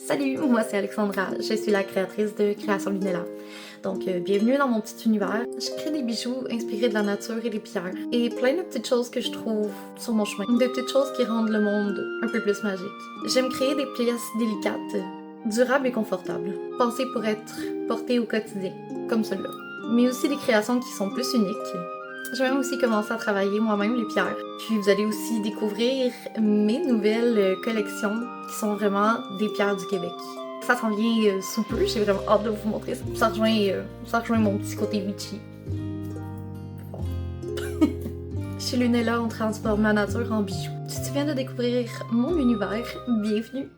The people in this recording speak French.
Salut, moi c'est Alexandra, je suis la créatrice de Création Lunella. Donc bienvenue dans mon petit univers. Je crée des bijoux inspirés de la nature et des pierres et plein de petites choses que je trouve sur mon chemin, de petites choses qui rendent le monde un peu plus magique. J'aime créer des pièces délicates, durables et confortables, pensées pour être portées au quotidien, comme celle-là. Mais aussi des créations qui sont plus uniques. Je vais aussi commencer à travailler moi-même les pierres. Puis vous allez aussi découvrir mes nouvelles collections qui sont vraiment des pierres du Québec. Ça s'en vient sous peu, j'ai vraiment hâte de vous montrer ça. Ça rejoint mon petit côté witchy. Bon. Chez Lunella, on transforme la nature en bijoux. Si tu viens de découvrir mon univers, bienvenue!